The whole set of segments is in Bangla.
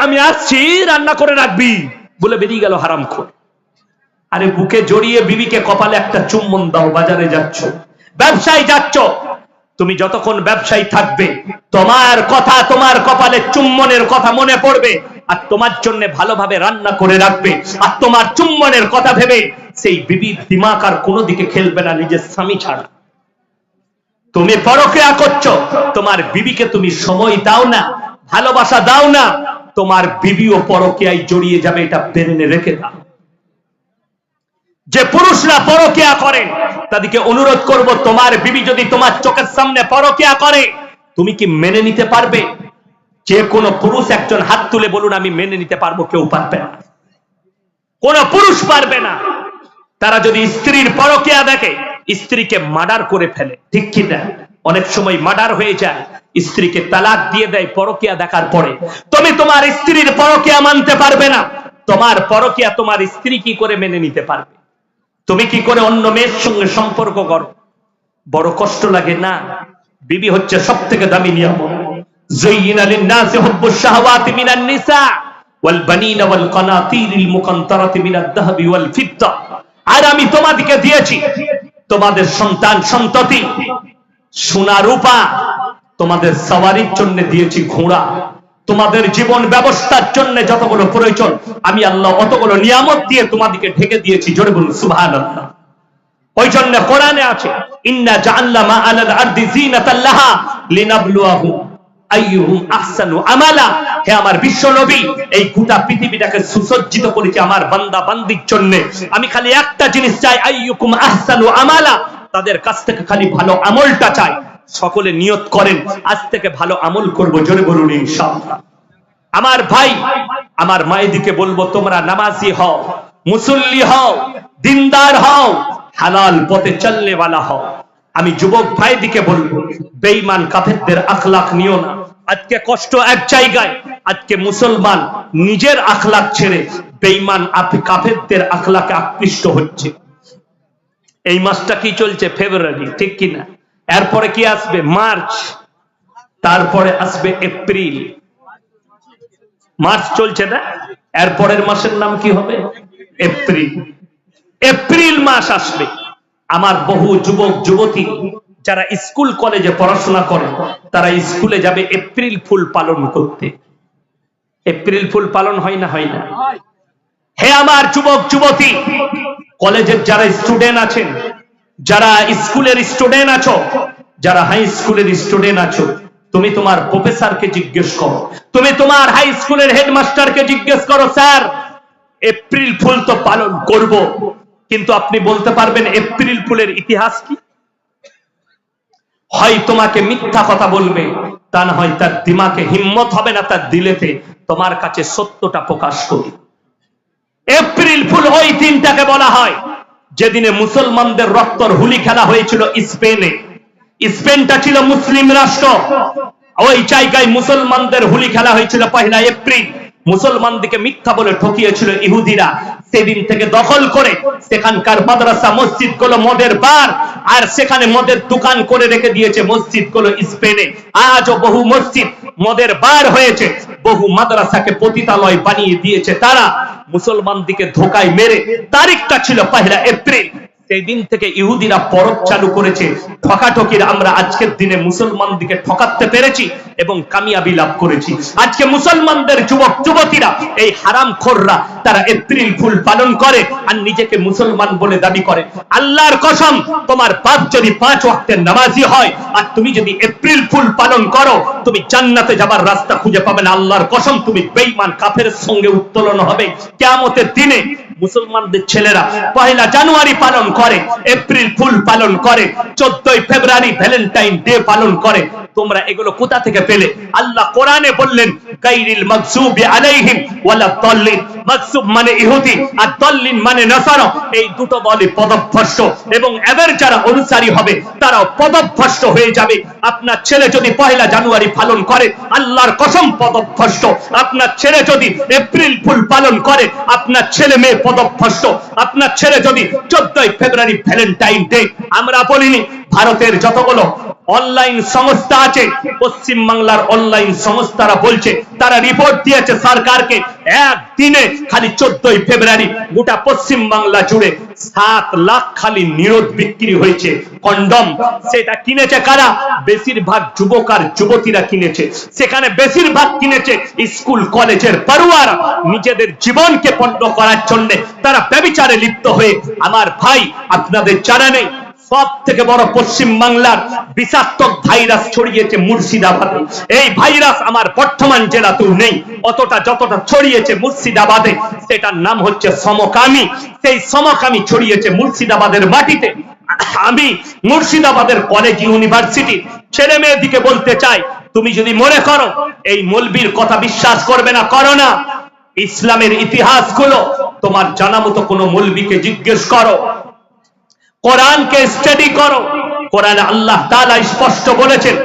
আমি আসছি, রান্না করে রাখবি বলে বেরিয়ে গেল হারামখোর। আরে বুকে জড়িয়ে বিবিকে কপালে একটা চুম্বন দাও। বাজারে যাচ্ছ, ব্যবসায় যাচ্ছ, তুমি যতক্ষণ ব্যবসায়ী থাকবে তোমার কথা, তোমার কপালে চুম্বনের কথা মনে পড়বে, আর তোমার জন্য ভালোভাবে রান্না করে রাখবে, আর তোমার চুম্বনের কথা ভেবে সেই বিবির দিমাগ আর কোনো দিকে খেলবে না নিজের স্বামী ছাড়া। তুমি পরকিয়া করছো, তোমার বিবিকে তুমি সময় দাও না, ভালোবাসা দাও না, তোমার বিবিও পরকিয়ায় জড়িয়ে যাবে, এটা বেরেনে রেখে দাও। যে পুরুষরা পরকিয়া করে তাদেরকে অনুরোধ করব, তোমার বিবি যদি তোমার চোখের সামনে পরকিয়া করে তুমি কি মেনে নিতে পারবে? যে কোনো পুরুষ একজন হাত তুলে বলুন আমি মেনে নিতে পারবো। কেউ পারবে না, কোন পুরুষ পারবে না। তারা যদি স্ত্রীর পরকিয়া দেখে স্ত্রীকে মার্ডার করে ফেলে, ঠিক কি না? অনেক সময় মার্ডার হয়ে যায়, স্ত্রীকে তালাক দিয়ে দেয় পরকিয়া দেখার পরে। তুমি তোমার স্ত্রীর পরকিয়া মানতে পারবে না, তোমার পরকিয়া তোমার স্ত্রী কি করে মেনে নিতে পারবে? তুমি কি করে অন্য মেয়ের সঙ্গে সম্পর্ক করো? বড় কষ্ট লাগে না? বিবি হচ্ছে সব থেকে দামি নিয়ামত। যায়্যিনা লিন-নাসি হুব্বুশ শাহাওয়াতি মিনান নিসা ওয়াল বানিনা ওয়াল কানাতিরিল মুকান্তারাতি মিনাদ যাহাবি ওয়াল ফিদ্দা। আর আমি তোমাদেরকে দিয়েছি তোমাদের সন্তান সন্ততি সোনা রূপা, তোমাদের সওয়ারির জন্য দিয়েছি ঘোড়া, তোমাদের জীবন ব্যবস্থার জন্য যতগুলো প্রয়োজন আমি আল্লাহ অতগুলো নিয়ামত দিয়ে তোমাদেরকে ঢেকে দিয়েছি। জোরে বলুন সুবহানাল্লাহ। ওই জন্য কোরআনে আছে ইন্না জাআলনা মা আলাল আরদি যিনাতাল লাহা লিনাবলুয়াহুম আইয়ুহুম আহসানু আমালা। হে আমার বিশ্ব নবী, এই গোটা পৃথিবীটাকে সুসজ্জিত করেছি আমার বান্দা বান্দির জন্য। আমি খালি একটা জিনিস চাই, আইয়ুকুম আহসানু আমালা, তাদের কাছ থেকে খালি ভালো আমলটা চাই। সকলে নিয়ত করেন আজ থেকে ভালো আমল করব। জোরে বলুন ইনশাআল্লাহ। আমার ভাই, আমার মায়েদিকে বলবো তোমরা নামাজি হও, মুসল্লি হও, দিনদার হও, হালাল পথে চলনে ওয়ালা হও। আমি যুবক ভাইদিকে বলবো বেঈমান কাফেরদের আখলাক নিও না। আজকে কষ্ট এক জায়গায়, আজকে মুসলমান নিজের আখলাক ছেড়ে বেঈমান কাফেরদের আখলাকে আকৃষ্ট হচ্ছে। এই মাসটা কি চলছে? ফেব্রুয়ারি, ঠিক কিনা? এরপরে কি আসবে? মার্চ, তারপরে আসবে এপ্রিল। মার্চ চলছে না, এরপরের মাসের নাম কি হবে? এপ্রিল। এপ্রিল মাস আসবে। আমার বহু যুবক যুবতী যারা স্কুল কলেজে পড়াশোনা করে তারা স্কুলে যাবে এপ্রিল ফুল পালন করতে। এপ্রিল ফুল পালন হয় না? হয় না? হে আমার যুবক যুবতী, কলেজের যারা স্টুডেন্ট আছেন, যারা স্কুলের স্টুডেন্ট আছো, যারা হাই স্কুলের স্টুডেন্ট আছো, তুমি তোমার প্রফেসরকে জিজ্ঞেস করো, তুমি তোমার হাই স্কুলের হেডমাস্টারকে জিজ্ঞেস করো, স্যার এপ্রিল ফুল তো পালন করব, কিন্তু আপনি বলতে পারবেন এপ্রিল ফুলের ইতিহাস কি? হয় তোমাকে মিথ্যা কথা বলবে, তা না হয় তার দিমাগে হিম্মত হবে না তার দিলেতে তোমার কাছে সত্যটা প্রকাশ করি। এপ্রিল ফুল ওই দিনটাকে বলা হয় যেদিনে মুসলমানদের রক্তর হোলি খেলা হয়েছিল স্পেনে। স্পেনটা ছিল মুসলিম রাষ্ট্র, ওই জায়গায় মুসলমানদের হোলি খেলা হয়েছিল 1 এপ্রিল। মুসলমানদেরকে মিথ্যা বলে ঠকিয়েছিল ইহুদিরা। সেদিন থেকে দখল করে সেখানকার মাদ্রাসা মসজিদ গুলো মদের বার, আর সেখানে মদের দোকান করে রেখে দিয়েছে মসজিদ গুলো স্পেনে। আজও বহু মসজিদ মদের বার হয়েছে, বহু মাদ্রাসাকে পতিতালয় বানিয়ে দিয়েছে তারা, মুসলমানদেরকে ধোকায় মেরে। তারিখটা ছিল 1 এপ্রিল। সেই দিন থেকে ইহুদিরা পরব চালু করেছে ঠকাঠকির। আমরা আজকের দিনে মুসলমানদেরকে ঠকাতে পেরেছি এবং কামিয়াবি লাভ করেছি। আজকে মুসলমানদের যুবক যুবতীরা, এই হারামখোররা, তারা এপ্রিল ফুল পালন করে আর নিজেকে মুসলমান বলে দাবি করে। আল্লাহর কসম, তোমার বাপ যদি 5 ওয়াক্তের নামাজি হয় আর তুমি যদি এপ্রিল ফুল পালন করো, তুমি জান্নাতে যাবার রাস্তা খুঁজে পাবে না। আল্লাহর কসম, তুমি বেঈমান কাফেরের সঙ্গে উত্তোলন হবে কিয়ামতের দিনে। মুসলমানদের ছেলেরা 1 জানুয়ারি পালন করে, এপ্রিল ফুল পালন করে, 14 ফেব্রুয়ারি ভ্যালেন্টাইন ডে পালন করে। তোমরা এগুলো কোথা থেকে পেলে? আল্লাহ কোরআনে বললেন গায়রিল মাগযুবি আলাইহিম ওয়ালা দাল্লিন। মাগযুব মানে ইহুদি আর দাল্লিন মানে নাসারা। এই দুটো দলই পদভ্রষ্ট এবং এদের যারা অনুসারী হবে তারাও পদভ্রষ্ট হয়ে যাবে। আপনার ছেলে যদি 1 জানুয়ারি পালন করে, আল্লাহর কসম পদভ্রষ্ট। আপনার ছেলে যদি এপ্রিল ফুল পালন করে, আপনার ছেলে মেয়ে পদভ্রষ্ট। আপনার ছেলে যদি 14 ফেব্রুয়ারি ভ্যালেন্টাইন ডে, আমরা বলিনি ভারতের যতগুলো অনলাইন সংস্থা আছে, পশ্চিম বাংলার অনলাইন সংস্থারা বলছে, তারা রিপোর্ট দিয়েছে সরকারকে, একদিনে খালি 14ই ফেব্রুয়ারি গোটা পশ্চিম বাংলা জুড়ে 7 লাখ খালি নিরোধ বিক্রি হয়েছে কন্ডম। সেটা কিনেছে কারা? বেশিরভাগ যুবক আর যুবতীরা কিনেছে। সেখানে বেশিরভাগ কিনেছে স্কুল কলেজের পড়ুয়ারা, নিজেদের জীবনকে পণ্য করার জন্য তারা ব্যভিচারে লিপ্ত হয়ে। আমার ভাই, আপনাদের জানা নেই সব থেকে বড় পশ্চিম বাংলার বিষাক্ত ভাইরাস ছড়িয়েছে মুর্শিদাবাদে। এই ভাইরাস আমার বর্ধমান জেলাতেও নেই অতটা যতটা ছড়িয়েছে মুর্শিদাবাদে। সেটার নাম হচ্ছে সমকামী। সেই সমকামী ছড়িয়েছে মুর্শিদাবাদের মাটিতে। আমি মুর্শিদাবাদের কলেজ ইউনিভার্সিটি ছেলে মেয়েদিকে বলতে চাই, তুমি যদি মনে করো এই মৌলবীর কথা বিশ্বাস করবে না, করো না। ইসলামের ইতিহাস গুলো তোমার জানা মতো কোনো মৌলবীকে জিজ্ঞেস করো, কোরআনকে স্টাডি করো। কোরআনে আল্লাহ তাআলা স্পষ্ট বলেছেন,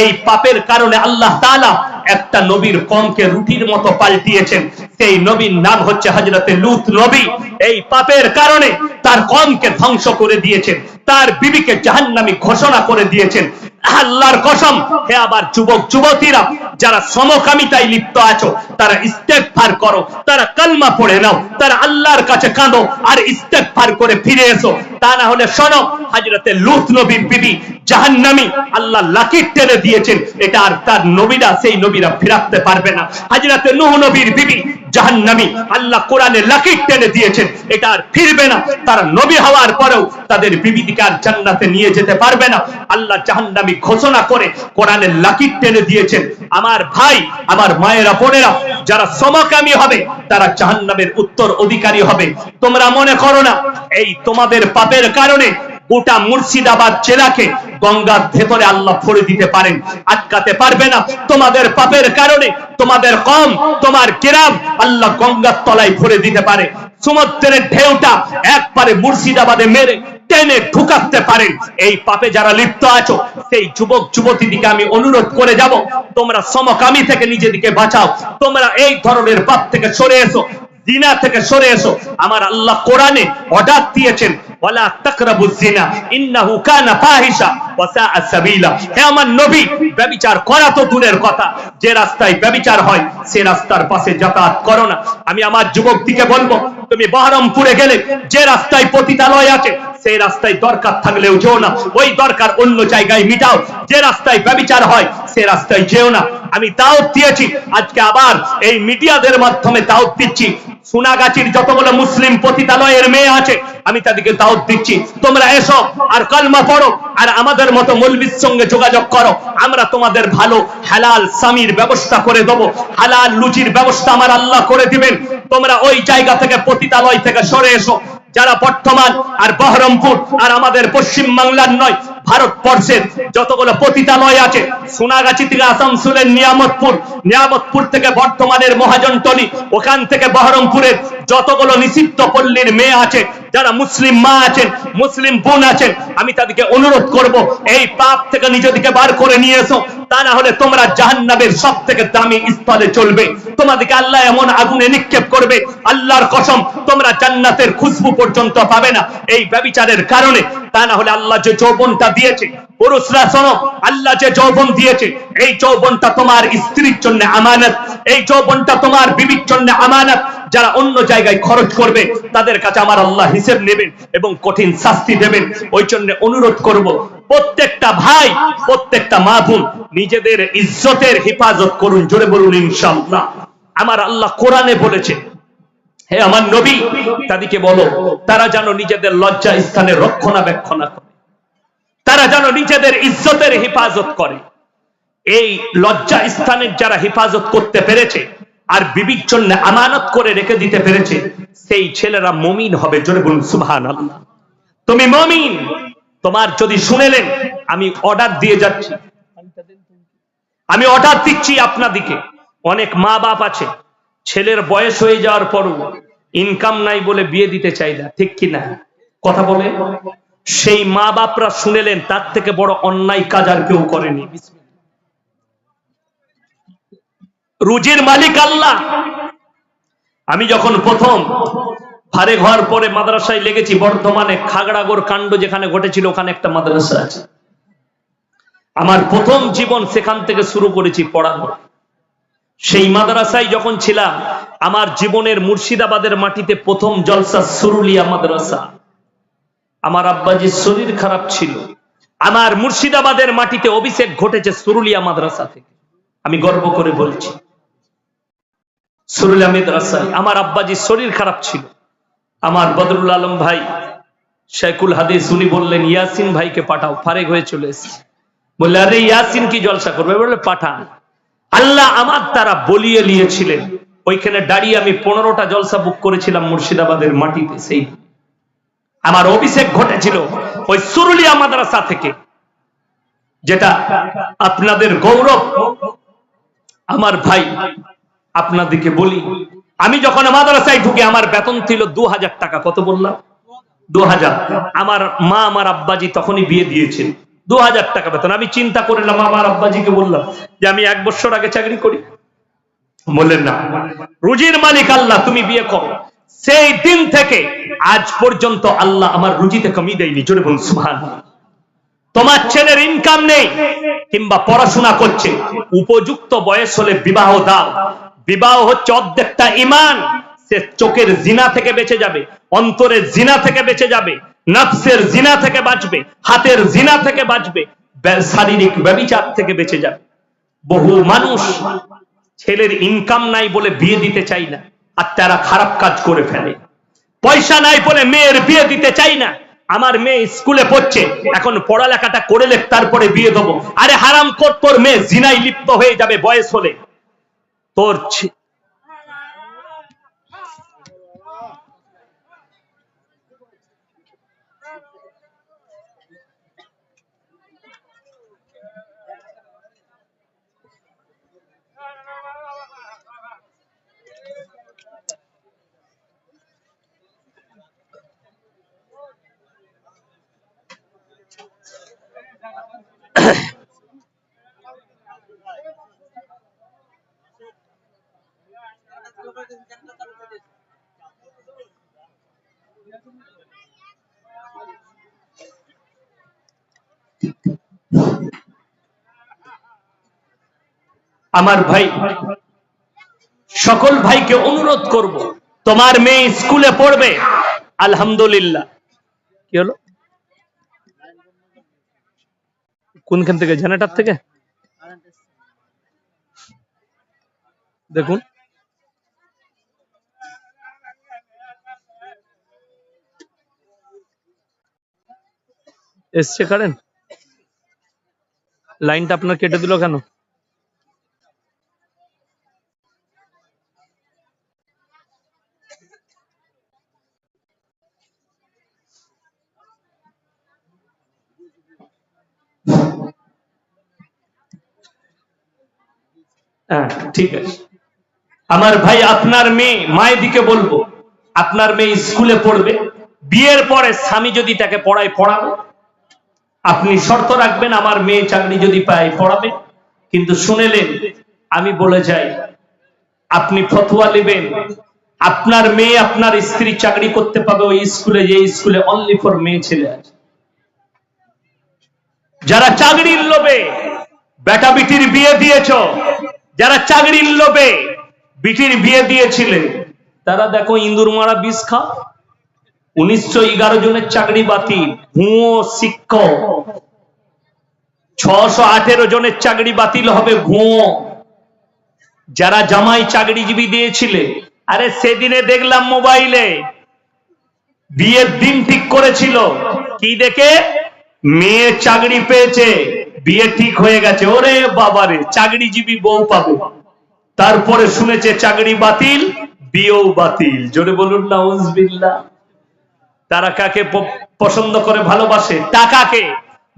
এই পাপের কারণে আল্লাহ তাআলা একটা নবীর কওমকে রুটির মতো পাল্টিয়েছেন। সেই নবীর নাম হচ্ছে হযরতে লূত নবী। এই পাপের কারণে তার কওমকে ধ্বংস করে দিয়েছেন, তার বিবিকে জাহান্নামী ঘোষণা করে দিয়েছেন। আল্লাহর কসম, হে আবার যুবক যুবতীরা যারা সমকামিতায় লিপ্ত আছো, তারা ইস্তেগফার করো, তারা কালমা পড়ে নাও, তারা আল্লাহর কাছে কাঁদো আর ইস্তেগফার করে ফিরে এসো। তা না হলে শোনো, হযরতে লূত নবীর বিবি জাহান্নামী, আল্লাহ লাকির টেনে দিয়েছেন, এটা আর তার নবীরা সেই নবীরা ফিরাতে পারবে না। হযরতে নূহ নবীর বিবি জাহান্নামী, আল্লাহ কোরআনে লাকির টেনে দিয়েছেন, এটা আর ফিরবে না। তারা নবী হওয়ার পরেও তাদের বিবিদিকে আর জান্নাতে নিয়ে যেতে পারবে না। আল্লাহ জাহান্নামী ঘোষণা করে কোরআনে লাকির টেনে দিয়েছেন। আমার ভাই, আমার মায়েরা বোনেরা, যারা সমকামী হবে তারা জাহান্নামের উত্তর অধিকারী হবে। তোমরা মনে করো না এই তোমাদের পাপের কারণে গোটা মুর্শিদাবাদ জেলাকে গঙ্গার ভেতরে আল্লাহ ভরে দিতে পারেন? আটকাতে পারবে না। তোমাদের পাপের কারণে তোমাদের কওম, তোমার গ্রাম আল্লাহ গঙ্গার তলায় ভরে দিতে পারে। সমুদ্রের ঢেউটা একবারে মুর্শিদাবাদে মেরে টেনে ঢুকাতে পারেন। এই পাপে যারা লিপ্ত আছো সেই যুবক যুবতীদিকে আমি অনুরোধ করে যাব, তোমরা সমকামী থেকে নিজেদিকে বাঁচাও, তোমরা এই ধরনের পাপ থেকে সরে এসো, জিনা থেকে সরে এসো। আমার আল্লাহ কোরআনে অর্ডার দিয়েছেন, ওয়ালা তাকরাবুজ জিনা ইন্নাহু কানা ফাহিশা ওয়া সাআ সাবিলা। হে আমার নবী, ব্যভিচার করা তো দূরের কথা, যে রাস্তায় ব্যভিচার হয় সে রাস্তার পাশে যাতায়াত করো না। আমি আমার যুবকদিকে বলবো, তুমি বহরমপুরে গেলে যে রাস্তায় পতিতালয় আছে সেই রাস্তায় দরকার থাকলেও যেও না, ওই দরকার অন্য জায়গায় মিটাও। যে রাস্তায় ব্যভিচার হয় সে রাস্তায় যেও না। আমি দাওয়াত দিয়েছি, আজকে আবার এই মিডিয়াদের মাধ্যমে দাওয়াত দিচ্ছি, সোনাগাছির যতগুলো মুসলিম পতিতালয়ের মেয়ে আছে আমি তাদেরকে দাওয়াত দিচ্ছি, তোমরা এসো আর কালমা পড়ো আর আমাদের মতো মৌলবীর সঙ্গে যোগাযোগ করো। আমরা তোমাদের ভালো হালাল স্বামীর ব্যবস্থা করে দেবো, হালাল লুচির ব্যবস্থা আমার আল্লাহ করে দিবেন। তোমরা ওই জায়গা থেকে পতিতালয় থেকে সরে এসো। যারা বর্তমান আর বহরমপুর আর আমাদের পশ্চিম বাংলার নয়, ভারতবর্ষের যতগুলো পতিতালয় আছে, সোনাগাছি থেকে আসানসোলের নিয়ামতপুর, নিয়ামতপুর থেকে বর্তমানের মহাজনটলি, ওখান থেকে বহরমপুরের যতগুলো নিষিদ্ধ পল্লীর মেয়ে আছে, যারা মুসলিম মা আছেন, মুসলিম বোন আছেন, আমি তাদেরকে অনুরোধ করব এই পাপ থেকে নিজেদেরকে বার করে নিয়ে এসো। তা না হলে তোমরা জাহান্নামের সব থেকে দামি স্থলে চলবে। তোমাদেরকে আল্লাহ এমন আগুনে নিক্ষেপ করবে, আল্লাহর কসম, তোমরা জান্নাতের খুশবু পর্যন্ত পাবে না এই ব্যভিচারের কারণে। তা না হলে আল্লাহ যে যৌবনটা দিয়েছে, পুরুষরা শোনো, আল্লাহ যে যৌবন দিয়েছে এই যৌবনটা তোমার স্ত্রীর জন্য আমানত, এই যৌবনটা তোমার বিবির জন্য আমানত। যারা অন্য জায়গায় খরচ করবে তাদের কাছে আমার আল্লাহ হিসেব নেবেন এবং কঠিন শাস্তি দেবেন। ওই জন্য অনুরোধ করব, প্রত্যেকটা ভাই, প্রত্যেকটা মা বোন নিজেদের ইজ্জতের হেফাজত করুন। জোরে বলুন ইনশাআল্লাহ। আমার আল্লাহ কোরআনে বলেছে, হে আমার নবী তাদেরকে বলো তারা যেন নিজেদের লজ্জা স্থানে রক্ষণাবেক্ষণ করে, তারা যেন নিজেদের ইজ্জতের হেফাজত করে। এই লজ্জা স্থানের যারা হেফাজত করতে পেরেছে আর বিবির জন্য আমানত করে রেখে দিতে পেরেছে, সেই ছেলেরা মুমিন হবে। জোরে বলুন সুবহানাল্লাহ। তুমি মুমিন। তোমার যদি শুনেলেন, আমি অর্ডার দিয়ে যাচ্ছি, আমি অর্ডার দিচ্ছি আপনাদিকে। অনেক মা বাপ আছে ছেলের বয়স হয়ে যাওয়ার পরও ইনকাম নাই বলে বিয়ে দিতে চাই না, ঠিক কি না? কথা বলে সেই মা বাপরা শুনেলেন, তার থেকে বড় অন্যায় কাজ আর কেউ করেনি। রুজির মালিক আল্লাহ। আমি যখন প্রথম ফারে ঘর পরে মাদ্রাসায় লেগেছি, বর্ধমানে খাগড়াগড় কাণ্ড যেখানে ঘটেছিল ওখানে একটা মাদ্রাসা আছে। আমার প্রথম জীবন সেখান থেকে শুরু করেছি পড়ানো। সেই মাদ্রাসায় যখন ছিলাম, আমার জীবনের মুর্শিদাবাদের মাটিতে প্রথম জলসা সুরুলিয়া মাদ্রাসা। আমার আব্বাজির শরীর খারাপ ছিল, আমার মুর্শিদাবাদের মাটিতে অভিষেক ঘটেছে সুরুলিয়া মাদ্রাসা থেকে। আমি গর্ব করে বলছি, সুরুলিয়া মাদ্রাসায় আমার আব্বাজির শরীর খারাপ ছিল। আমার বদরুল আলম ভাই শেখুল হাদিস, উনি বললেন ইয়াসিন ভাইকে পাঠাও, ফারেক হয়ে চলে এসেছে। বললে আরে ইয়াসিন কি জলসা করবে? বললে পাঠান। আল্লাহ আমার দ্বারা বলিয়ে নিয়েছিলেন। ওইখানে দাঁড়িয়ে আমি 15টা জলসা বুক করেছিলাম মুর্শিদাবাদের মাটিতে। সেই আমার অভিষেক ঘটেছিল ওই সুরুলিয়া মাদ্রাসা থেকে, যেটা আপনাদের গৌরব। আমার ভাই আপনাদেরকে বলি, আমি যখন মাদ্রাসায় ঢুকে আমার বেতন ছিল 2000 টাকা। কত বললাম? 2000। আমার মা আমার আব্বাজি তখনই বিয়ে দিয়েছেন, 2000 টাকা বেতন। আমি চিন্তা করলাম, আমার আব্বাজিকে বললাম যে আমি 1 বছর আগে চাকরি করি। বললেন না, রুজির মালিক আল্লাহ, তুমি বিয়ে করো। সেই দিন থেকে আজ পর্যন্ত আল্লাহ আমার রুজিতে কমি দেয়নি। জোরে বলুন সুবহানাল্লাহ। তোমার ছেলের ইনকাম নেই কিংবা পড়াশোনা করছে, উপযুক্ত বয়স হলে বিবাহ দাও। বিবাহ হচ্ছে অর্ধেকটা ঈমান। সে চোখের জিনা থেকে বেঁচে যাবে, অন্তরের জিনা থেকে বেঁচে যাবে, নফসের জিনা থেকে বাঁচবে, হাতের জিনা থেকে বাঁচবে, শারীরিক ব্যভিচার থেকে বেঁচে যাবে। বহু মানুষ ছেলের ইনকাম নাই বলে বিয়ে দিতে চাই না, আর তারা খারাপ কাজ করে ফেলে। পয়সা নাই বলে মেয়ের বিয়ে দিতে চাই না। আমার মেয়ে স্কুলে পড়ছে, এখন পড়ালেখাটা করে লে তারপরে বিয়ে দেবো। আরে হারাম কর, তোর মেয়ে জিনায় লিপ্ত হয়ে যাবে বয়স হলে। তোর আমার ভাই, সকল ভাইকে অনুরোধ করব, তোমার মেয়ে স্কুলে পড়বে, আলহামদুলিল্লাহ। কি হলো? কোনখান থেকে? জেনারেটর থেকে? দেখুন, এসছে কারেন্ট। লাইনটা আপনার কেটে দিল কেন? হ্যাঁ, ঠিক আছে। আমার ভাই, আপনার মেয়ে, মায়ের দিকে বলবো, আপনার মেয়ে স্কুলে পড়বে, বিয়ের পরে স্বামী যদি তাকে পড়ায় পড়াবে। আপনি শর্ত রাখবেন আমার মেয়ে চাকরি যদি পায় পড়াবে। কিন্তু শুনেলেন, আমি বলে যাই, আপনি ফতোয়া নেবেন, আপনার মেয়ে আপনার স্ত্রী চাকরি করতে পাবে ওই স্কুলে, যে স্কুলে অনলি ফর মেয়ে ছেলে আছে। যারা চাকরির লোভে বেটা বিটির বিয়ে দিয়েছ, যারা চাকরির লোভে বিটির বিয়ে দিয়েছিলে, তারা দেখো ইন্দুর মারা বিষ খাও। 1911 জনের চাকরি বাতিল। ভুয়ো শিক্ষক। 618 জনের চাকরি বাতিল হবে ভুয়ো। যারা জামাই চাকরিজীবী দিয়েছিলে, আরে সেদিনে দেখলাম মোবাইলে বিয়ের দিন ঠিক করেছিল, কি দেখে? মেয়ে চাকরি পেয়েছে, বিয়ে ঠিক হয়ে গেছে। ওরে বাবারে, চাকরিজীবী বউ পাবে। তারপরে শুনেছে চাকরি বাতিল, বিয়েও বাতিল। জোরে বলুন নাউজুবিল্লাহ। তারা কাকে পছন্দ করে, ভালোবাসে? টাকাকে।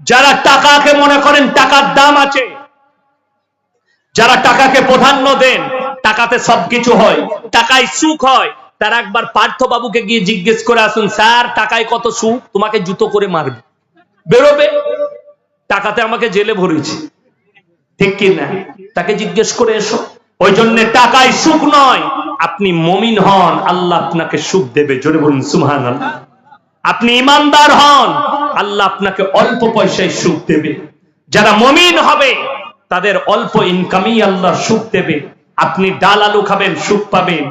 যারা টাকাকে মনে করেন টাকার দাম আছে, যারা টাকাকে প্রাধান্য দেন, টাকাতে সবকিছু হয়, টাকায় সুখ হয়, তারা একবার পার্থ বাবুকে গিয়ে জিজ্ঞেস করে আসুন, স্যার টাকায় কত সুখ? তোমাকে জুতো করে মারবে, বেরোবে। টাকাতে আমাকে জেলে ভরেছে, ঠিক কি না? তাকে জিজ্ঞেস করে এসো। ওই জন্য টাকায় সুখ নয়। আপনি মুমিন হন, আল্লাহ আপনাকে সুখ দেবে। জোরে বলুন সুবহানাল্লাহ। আপনি ইমানদার হন, আল্লাহ আপনাকে অল্প পয়সায় সুখ দেবে। যারা মুমিন হবে তাদের অল্প ইনকামই আল্লাহ সুখ দেবে। আপনি ডাল আলু খাবেন, সুখ পাবেন।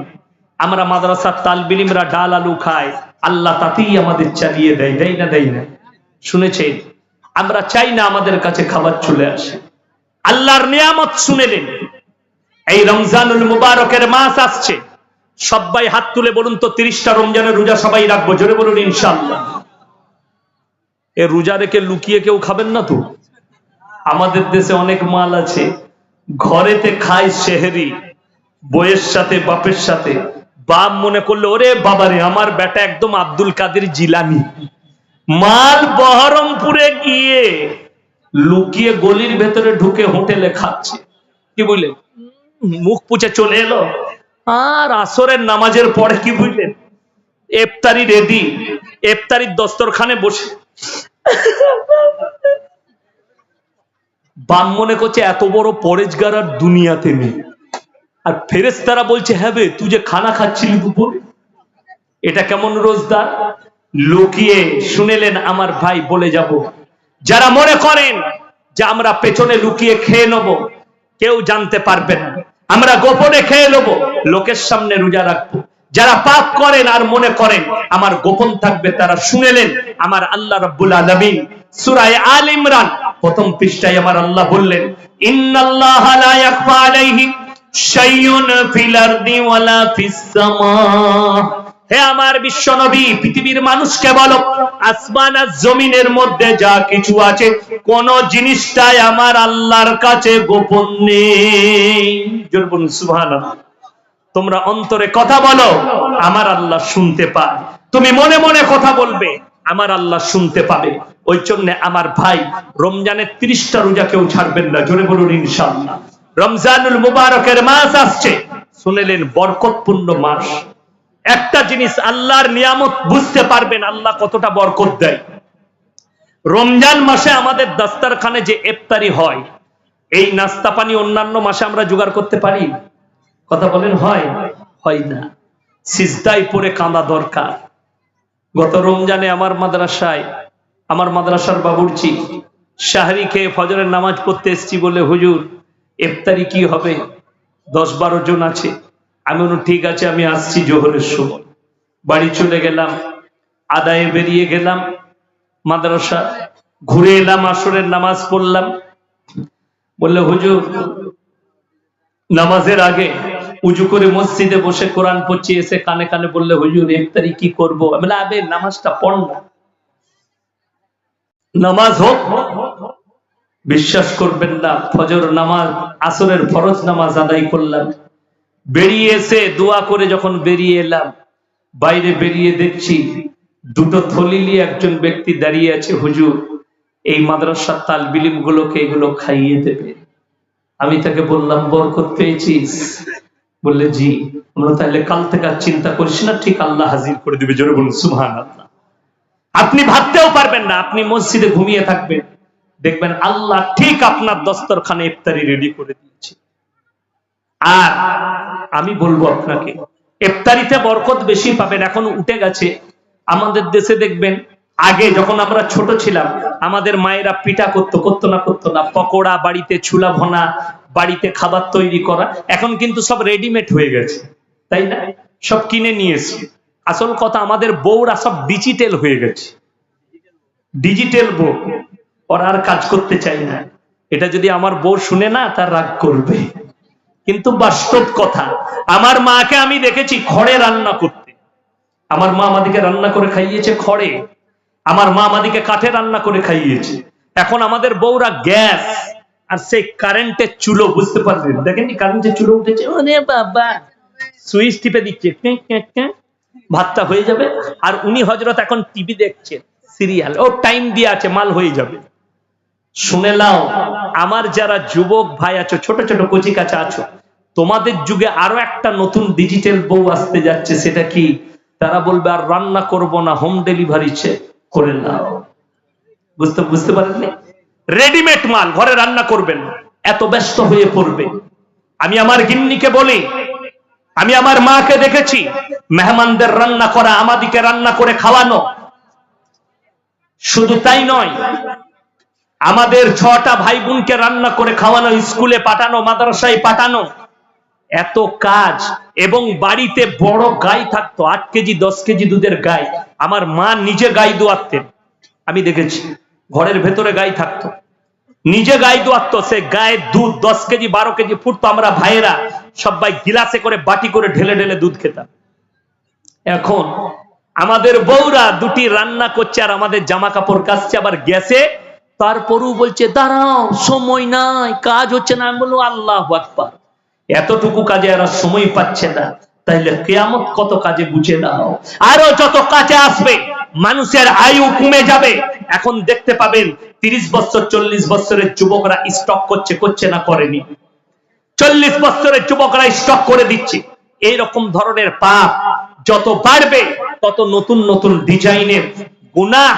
আমরা মাদ্রাসার তালিবে ইলমরা ডাল আলু খাই, আল্লাহ তাতেই আমাদের চালিয়ে দেয়, দেয় না দেয় না? শুনেছেন? আমরা চাই না আমাদের কাছে খাবার চলে আসে। আল্লাহর নিয়ামত শুনেলেন। এই রমজানুল মুবারকের মাস আসছে, সবাই হাত তুলে বলুন তো 30টা রমজানের রোজা সবাই রাখবো, জোরে বলুন ইনশাআল্লাহ। এ রোজা রেখে লুকিয়ে কেউ খাবেন না তো? আমাদের দেশে অনেক মাল আছে, ঘরেতে খায় সেহরি, বইয়ের সাথে বাপের সাথে। বাপ মনে করলো ওরে বাবারে আমার বেটা একদম আব্দুল কাদের জিলানি, মাল বহরমপুরে গিয়ে লুকিয়ে গলির ভেতরে ঢুকে হোটেলে খাচ্ছে। কি বুঝলেন? মুখ পুছে চলে এলো, আর আসরের নামাজের পরে কি বুঝলেন, ইফতারি রেডি, ইফতারির দস্তরখানে বসে বাম মনে করছে এত বড় পরেজগার আর দুনিয়াতে নেই। আর ফেরেশতারা বলছে হ্যাঁ বে, তুই যে খানা খাচ্ছিলি দুপুরে, এটা কেমন রোজদার? লুকিয়ে শুনেলেন আমার ভাই, বলে যাব যারা মনে করেন যে আমরা পেছনে লুকিয়ে খেয়ে নেব, কেউ জানতে পারবে না, আমরা গোপনে খেয়ে নেব, লোকের সামনে রোজা রাখবো। যারা পাপ করেন আর মনে করেন আমার গোপন থাকবে, তারা শুনেলেন আমার আল্লাহ রাব্বুল আলামিন সূরা আলে ইমরান প্রথম পৃষ্ঠায় আমার আল্লাহ বললেন, ইন্নাল্লাহা লা ইয়াখফা আলাইহি শাইউন ফিল আরদি ওয়ালা ফিস সামা। হে আমার বিশ্ব নবী, পৃথিবীর মানুষকে বলো, আসমান আর জমিনের মধ্যে যা কিছু আছে কোন জিনিসটাই আমার আল্লাহর কাছে গোপন নেই। জোরে বলুন সুবহানাল্লাহ। তোমরা অন্তরে কথা বলো, আমার আল্লাহ শুনতে পায়। তুমি মনে মনে কথা বলবে, আমার আল্লাহ শুনতে পাবে। ওই জন্য আমার ভাই, রমজানের 30টা রোজা কেউ ছাড়বেন না, জোরে বলুন ইনশাআল্লাহ। রমজানুল মুবারকের মাস আসছে, শুনেলেন বরকতপূর্ণ মাস। একটা জিনিস আল্লাহর নিয়ামত বুঝতে পারবেন আল্লাহ কতটা বরকত দেয়। রমজান মাসে আমাদের দাস্তারখানে যে ইফতারি হয়, এই নাস্তা পানি অন্যান্য মাসে আমরা জোগাড় করতে পারি? কথা বলেন, হয়? হয় না। সিজদায় পড়ে কাঁদা দরকার। গত রমজানে আমার মাদ্রাসার বাবুর্চি শাহরি খেয়ে ফজরের নামাজ পড়তে এসেছি বলে, হুজুর ইফতারি কি হবে, 10-12 জন আছে। আমি বললাম ঠিক আছে, আমি আসছি জোহরের সময়। বাড়ি চলে গেলাম, আদায়ে বেরিয়ে গেলাম, মাদ্রাসা ঘুরে এলাম, আসরের নামাজ পড়লাম। বললে হুজুর নামাজের আগে উজু করে মসজিদে বসে কোরআন পড়ছি, এসে কানে কানে বললে হুজুর ইফতারি কি করব? আমি বললাম আবে নামাজটা পড় না, নামাজ হোক। বিশ্বাস করবেন না, ফজর নামাজ, আসরের ফরজ নামাজ আদায় করলাম, বেরিয়ে এসে দোয়া করে যখন বেরিয়ে এলাম, বাইরে বেরিয়ে দেখছি 2টো থলি নিয়ে একজন ব্যক্তি দাঁড়িয়ে আছে, হুজুর এই মাদ্রাসার তালিবে ইলম গুলোকে এগুলো খাইয়ে দেবে। আমি তাকে বললাম বরকত পেয়েছিস? বললে জি। আমরা তাহলে কাল থেকে আর চিন্তা করিস না, ঠিক আল্লাহ হাজির করে দিবে। জোরে বলুন সুবহানাল্লাহ। আপনি ভাবতেও পারবেন না, আপনি মসজিদে ঘুমিয়ে থাকবেন, দেখবেন আল্লাহ ঠিক আপনার দস্তরখানে ইফতারি রেডি করে দিয়েছে। আর আমি বলবো আপনাকে, ইফতারিতে বরকত বেশি পাবেন। এখন উঠে গেছে আমাদের দেশে, দেখবেন আগে যখন আমরা ছোট ছিলাম আমাদের মায়েরা পিঠা করতো না, পকোড়া বাড়িতে, ছুলা ভনা বাড়িতে, খাবার তৈরি করা। এখন কিন্তু সব রেডিমেড হয়ে গেছে, তাই না? সব কিনে নিয়ে এসে, আসল কথা আমাদের বউরা সব ডিজিটাল হয়ে গেছে, ডিজিটাল বউ, ওরা আর কাজ করতে চাই না। এটা যদি আমার বউ শুনে না, তার রাগ করবে, কিন্তু বাস্তব কথা। আমার মাকে আমি দেখেছি খড়ে রান্না করতে। আমার মা আমাদেরকে রান্না করে খাইয়েছে খড়ে, আমার মা আমাদেরকে কাঠে রান্না করে খাইয়েছে। এখন আমাদের বউরা গ্যাস আর সেই কারেন্টের চুলো, বুঝতে পারলেন? দেখেননি কারেন্টের চুলো উঠেছে, ওরে বাবা, সুইচ টিপে দিচ্ছে, ভাতটা হয়ে যাবে। আর উনি হযরত এখন টিভি দেখছেন, সিরিয়াল, ও টাইম দিয়ে আছে, মাল হয়ে যাবে। শুনে নাও, আমার যারা যুবক ভাই আছো, ছোট ছোট কচি কাঁচা আছো, তোমাদের যুগে আরো একটা নতুন ডিজিটাল বউ আসতে যাচ্ছে। সেটা কি? তারা বলবে আর রান্না করব না, হোম ডেলিভারি করে নাও। বুঝতে পারেননি? রেডিমেড মাল, ঘরে রান্না করবেন না, এত ব্যস্ত হয়ে পড়বে। আমি আমার গিন্নিকে বলি, আমি আমার মাকে দেখেছি মেহমানদের রান্না করা, আমাদিকে রান্না করে খাওয়ানো। শুধু তাই নয়, আমাদের 6টা ভাই বোনকে রান্না করে খাওয়ানো, স্কুলে পাঠানো, মাদ্রাসায় পাঠানো, এত কাজ। এবং বাড়িতে বড় গাই থাকতো, 8 কেজি 10 কেজি দুধের গাই। আমার মা নিজে গাই দোয়াতেন, আমি দেখেছি। ঘরের ভেতরে গাই থাকতো, নিজে গাই দোয়াতো। সে গায়ের দুধ 10 কেজি 12 কেজি ফুটতো। আমরা ভাইয়েরা সবাই গিলাসে করে বাটি করে ঢেলে ঢেলে দুধ খেতাম। এখন আমাদের বউরা 2টি রান্না করছে আর আমাদের জামা কাপড় কাচছে আবার গ্যাসে, তারপরও বলছে দাঁড়াও সময় নাই, কাজ হচ্ছে না। আমি বলবো আল্লাহু আকবার, এতটুকু কাজে এরা সময় পাচ্ছে না, তাইলে কিয়ামত কত কাজে বুঝে নাও। আরো যত কাজে আসবে মানুষের আয়ু কমে যাবে। এখন দেখতে পাবেন 30 বছর 40 বছরের যুবকরা স্টক করছে না করেনি? 40 বছরের যুবকরা স্টক করে দিচ্ছে। এইরকম ধরনের পাপ যত বাড়বে তত নতুন নতুন ডিজাইনের গুনাহ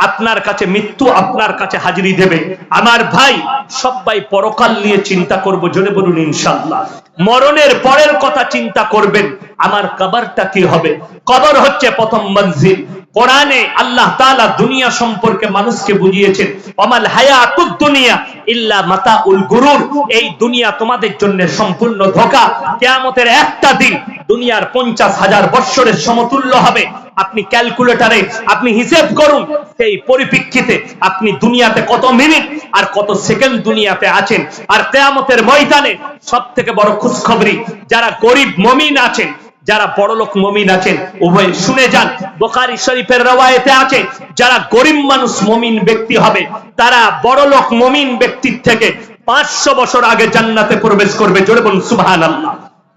আপনার কাছে, মৃত্যু আপনার কাছে হাজিরি দেবে। আমার ভাই, সবাই পরকাল নিয়ে চিন্তা করব, জোরে বলুন ইনশাআল্লাহ। মরণের পরের কথা চিন্তা করবেন, আমার কবরটা কি হবে। কবর হচ্ছে প্রথম মঞ্জিল। কোরআনে আল্লাহ তাআলা দুনিয়া সম্পর্কে মানুষকে বুঝিয়েছেন, ওয়ামাল হায়াতুদ দুনিয়া ইল্লা মাতাউল গুরুর। এই দুনিয়া তোমাদের জন্য সম্পূর্ণ ধোঁকা। কিয়ামতের একটা দিন দুনিয়ার 50,000 বছরের সমতুল্য হবে। আপনি ক্যালকুলেটরে আপনি হিসাব করুন, সেই পরিপ্রেক্ষিতে আপনি দুনিয়াতে কত মিনিট আর কত সেকেন্ড দুনিয়াতে আছেন। আর কিয়ামতের ময়দানে সবথেকে বড় খুশখবরি, যারা গরিব মুমিন আছেন, যারা বড়লোক মুমিন আছেন, উভয় শুনে যান। বুখারী শরীফের রওয়ায়েতে আছে, যারা গরিব মানুষ মুমিন ব্যক্তি হবে, তারা বড়লোক মুমিন ব্যক্তির থেকে 500 বছর আগে জান্নাতে প্রবেশ করবে। জোরে বলুন সুবহানাল্লাহ।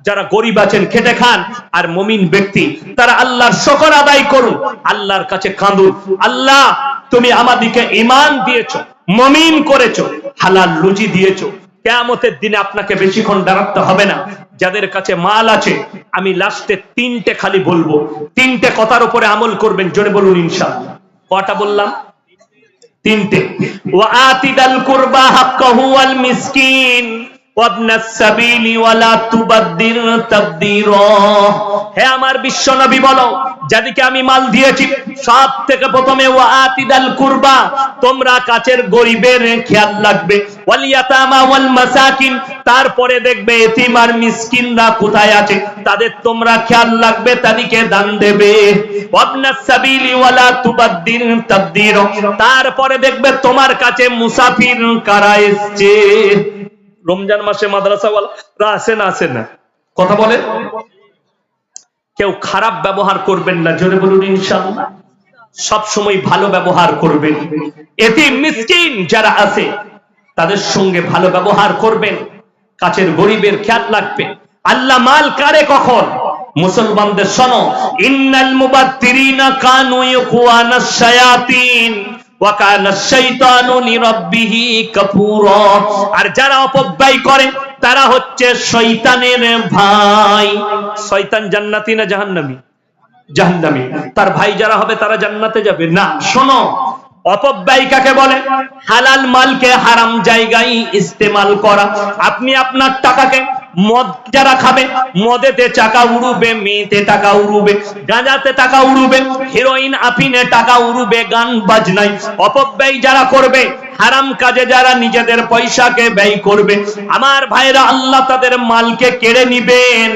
যারা গরিব আছেন, খেটে খান, আর মুমিন ব্যক্তি তারা আল্লাহর শুকর আদায় করুন, আল্লাহর কাছে কাঁদুন, আল্লাহ তুমি আমাদেরকে ঈমান দিয়েছো, মুমিন করেছো, হালাল রুজি দিয়েছো। কিয়ামতের দিনে আপনাকে বেশিক্ষণ দাঁড়াতে হবে না। যাদের কাছে মাল আছে, আমি লাস্টে 3টে খালি বলবো, 3টে কথার উপরে আমল করবেন। জোরে বলুন ইনশাআল্লাহ। কটা বললাম? 3টে। ওয়া আতিদাল কুরবা হাক্কাহু ওয়াল মিসকিন ওয়াবনাস সাবিলি ওয়ালা তুবাদদির তাবদীরা। হে আমার বিশ্ব নবী বলো, যাদেরকে আমি মাল দিয়েছি, সব থেকে প্রথমে ওয়া আতিদাল কুরবা, তোমরা কাছের গরিবের খেয়াল রাখবে। ওয়াল ইয়াতামা ওয়াল মাসাকিন, তারপরে দেখবে এতিম আর মিসকিনরা কোথায় আছে, তাদের তোমরা খেয়াল রাখবে, তাদেরকে দান দেবে। ওয়াবনাস সাবিলি ওয়ালা তুবাদদির তাবদীরা, তারপরে দেখবে তোমার কাছে মুসাফির কারা এসেছে। রমজান মাসে মাদ্রাসাওয়ালারা আসে না? কথা বলে। কেউ খারাপ ব্যবহার করবেন না, জোরে বলুন ইনশাআল্লাহ। সব সময় ভালো ব্যবহার করবেন। এতিম মিসকিন যারা আছে তাদের সঙ্গে ভালো ব্যবহার করবেন, কাছের গরিবের খেয়াল রাখবেন। আল্লাহ মাল কারে কখন? মুসলমানদের শোনো, ইন্নাল মুবাত্তিরিনা কানু ইখওয়ানাশ শায়াতিন ওয়া কানা শাইতানু লিরাব্বিহি কাফুরা। আর যারা অপব্যয় করে তারা হচ্ছে শয়তানের ভাই। শয়তান জান্নাতি না জাহান্নামী? জাহান্নামী। তার ভাই যারা হবে তারা জান্নাতে যাবে না। শোনো, অপব্যয় কাকে বলে? হালাল মালকে হারাম জায়গায় ইস্তেমাল করা। আপনি আপনার টাকাকে, মদ যারা খাবে, মদেতে টাকা উড়ুবে, মেয়েতে টাকা উড়ুবে, গাঁজাতে টাকা উড়ুবে, হেরোইন আফিনে টাকা উড়ুবে, গান বাজনায়। অপব্যয় যারা করবে, হারাম কাজে যারা নিজেদের পয়সাকে ব্যয় করবে, আমার ভাইরা, আল্লাহ তাদের মালকে কেড়ে নিবেন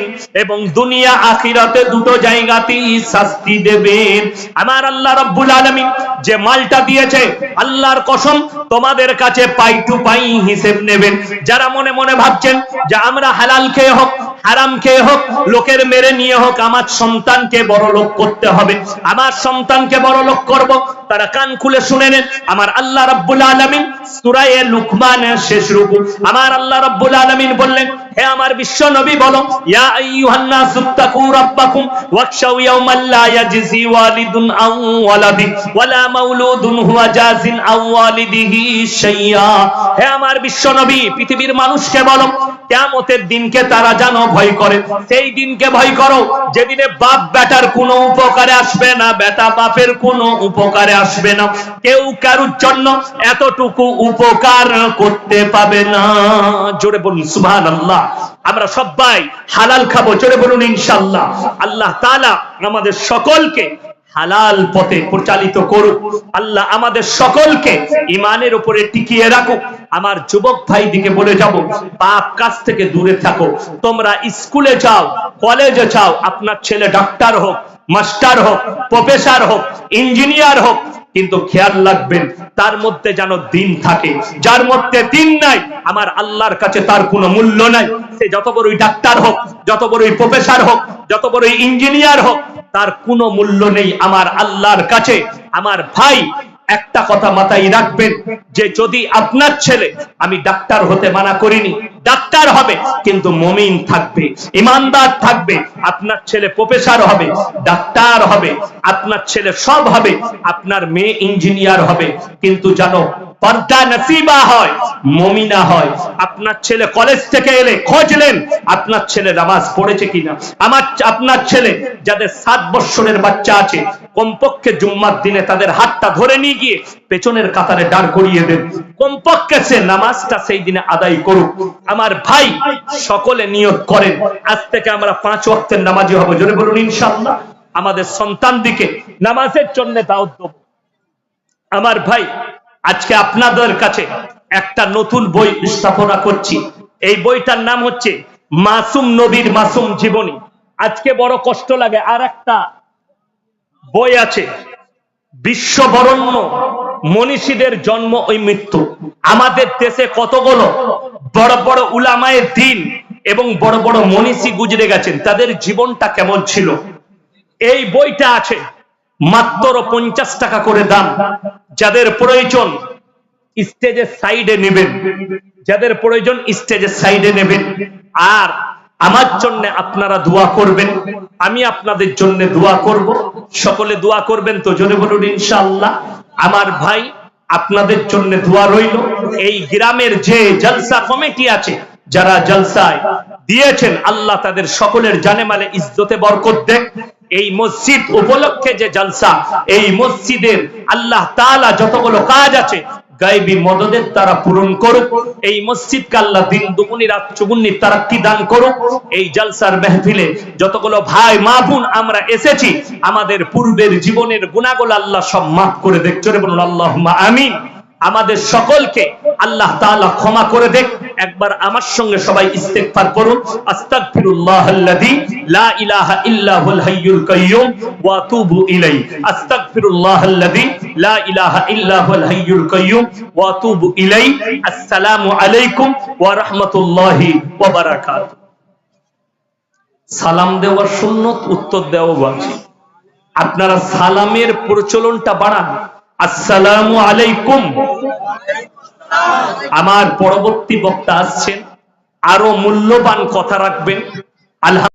এবং দুনিয়া আখিরাতে দুটো জায়গাতেই শাস্তি দেবেন। আমার আল্লাহ রাব্বুল আলামিন যে মালটা দিয়েছে, আল্লাহর কসম তোমাদের কাছে পাই টু পাই হিসেব নেবেন। যারা মনে মনে ভাবছেন যে আমরা হালাল খেয়ে হোক, হারাম খেয়ে হোক, লোকের মেরে নিয়ে হোক, আমার সন্তানকে বড় লোক করতে হবে, আমার সন্তানকে বড় লোক করব, তারা কান খুলে শুনে নেন। আমার আল্লাহ রাব্বুল আলামিন সূরা লুকমানের শেষ রুকু, আমার আল্লাহ রাব্বুল আলামিন বললেন, হে আমার বিশ্ব নবী বলো, ইয়া আইয়ুহান নাসুত্তাকু রাব্বাকুম ওয়াখশাউ ইয়াওমান লা ইয়াজজি ওয়ালিদুন আন ওয়ালাদি ওয়ালা মাউলুদুন হুয়া জাযিন আন ওয়ালিদিহি শাইয়্যা। হে আমার বিশ্ব নবী, পৃথিবীর মানুষকে বলো, কিয়ামতের দিনকে তারা যেন ভয় করে। সেই দিনকে ভয় করো যেদিনে বাপ বেটার কোনো উপকারে আসবে না, বেটা বাপের কোনো উপকারে আসবে না, কেউ কারুর জন্য এতটুকু উপকার করতে পাবে না। জোরে বলুন সুবহানাল্লাহ। আমরা সবাই হালাল খাবো, জোরে বলুন ইনশাআল্লাহ। আল্লাহ তাআলা আমাদের সকলকে হালাল পথে পরিচালিত করুক। আল্লাহ আমাদের সকলকে ইমানের উপরে টিকিয়ে রাখুক। আমার যুবক ভাই দিকে বলে যাব, পাপ কাজ থেকে দূরে থাকো। তোমরা স্কুলে যাও, কলেজে যাও, আপনার ছেলে ডাক্তার হোক, মাস্টার হোক, প্রফেসর হোক, ইঞ্জিনিয়ার হোক, কিন্তু খেয়াল রাখবেন তার মধ্যে যেন দিন থাকে। যার মধ্যে দিন নাই, আমার আল্লাহর কাছে তার কোনো মূল্য নাই। সে যত বড়ই ডাক্তার হোক, যত বড়ই প্রফেসর হোক, যত বড়ই ইঞ্জিনিয়ার হোক, তার কোনো মূল্য নেই আমার আল্লাহর কাছে। আমার ভাই, একটা কথা মাথায় রাখবেন যে যদি আপনার ছেলে, আমি ডাক্তার হতে মানা করিনি, ডাক্তার হবে কিন্তু মুমিন থাকবে, ইমানদার থাকবে। আপনার ছেলে প্রফেসর হবে, ডাক্তার হবে, আপনার ছেলে সব হবে, আপনার মেয়ে ইঞ্জিনিয়ার হবে, কিন্তু জানো পর্দা নসিবা হয়, মুমিনা হয়। আপনার ছেলে কলেজ থেকে এলে খোঁজলেন আপনার ছেলে নামাজ পড়েছে কিনা। আপনার ছেলে যাদের 7 বছরের বাচ্চা আছে, কমপক্ষে জুম্মার দিনে তাদের হাতটা ধরে নিয়ে গিয়ে পেছনের কাতারে দাঁড় করিয়ে দেন, কমপক্ষে সে নামাজটা সেই দিনে আদায় করুক। আমার ভাই, সকলে নিয়ত করেন আজ থেকে আমরা 5 ওয়াক্তের নামাজি হব। জোরে বলুন ইনশাআল্লাহ। আমাদের সন্তান দিকে নামাজের জন্য দাওয়াত দেব। আমার ভাই, আজকে আপনাদের কাছে একটা নতুন বই উপস্থাপনা করছি। এই বইটার নাম হচ্ছে মাসুম নবীর মাসুম জীবনী। আজকে বড় কষ্ট লাগে, আর একটা বই আছে বিশ্ববরণ্য মনীষীদের জন্ম ও মৃত্যু। আমাদের দেশে কতগুলো বড় বড় উলামায়ে দ্বীন এবং বড় বড় মনীষী গুজরে গেছেন, তাদের জীবনটা কেমন ছিল। এই বইটা আছে, মাত্র 50 টাকা করে দাম। যাদের প্রয়োজন স্টেজের সাইডে নেবেন, যাদের প্রয়োজন স্টেজের সাইডে নেবেন। আর আমার জন্য আপনারা দোয়া করবেন, আমি আপনাদের জন্য দোয়া করব। সকলে দোয়া করবেন তো? জোরে বলুন ইনশাআল্লাহ। আমার ভাই, আপনাদের জন্য দোয়া রইল। এই গ্রামের যে জলসা কমিটি আছে, যারা জলসায় দিয়েছেন, আল্লাহ তাদের সকলের জানে মালে ইজ্জতে বরকত দেন। এই মসজিদ উপলক্ষে যে জলসা, এই মসজিদের আল্লাহ তাআলা যতগুলো কাজ আছে গায়বী মদদের তারা পূরণ করুক। এই মসজিদকে আল্লাহ দিন দুগুনি রাত চৌগুনি তারাক্কি দান করুক। এই জলসার মেহফিলে যতগুলো ভাই মা বোন আমরা এসেছি, আমাদের পূর্বের জীবনের গুনাহগুলো আল্লাহ সব মাফ করে দেখ। জোরে বলুন আল্লাহুম্মা আমিন। আমাদের সকলকে আল্লাহ তাআলা ক্ষমা করে দেখ। একবার আমার সঙ্গে সবাই ইস্তেগফার করুন। আস্তাগফিরুল্লাহাল্লাযী লা ইলাহা ইল্লা হুল হাইয়ুল কাইয়্যুম ওয়া আতুবু ইলাইহি। আস্তাগফিরুল্লাহাল্লাযী লা ইলাহা ইল্লা হুল হাইয়ুল কাইয়্যুম ওয়া আতুবু ইলাইহি। আসসালামু আলাইকুম ওয়া রাহমাতুল্লাহি ওয়া বারাকাতুহু। সালাম দেওয়া সুন্নত, উত্তর দেওয়া ওয়াজিব। আপনারা সালামের প্রচলনটা বাড়ান। আসসালামু আলাইকুম। আমার পরবর্তী বক্তা আসছেন, আরো মূল্যবান কথা রাখবেন। আল্লাহ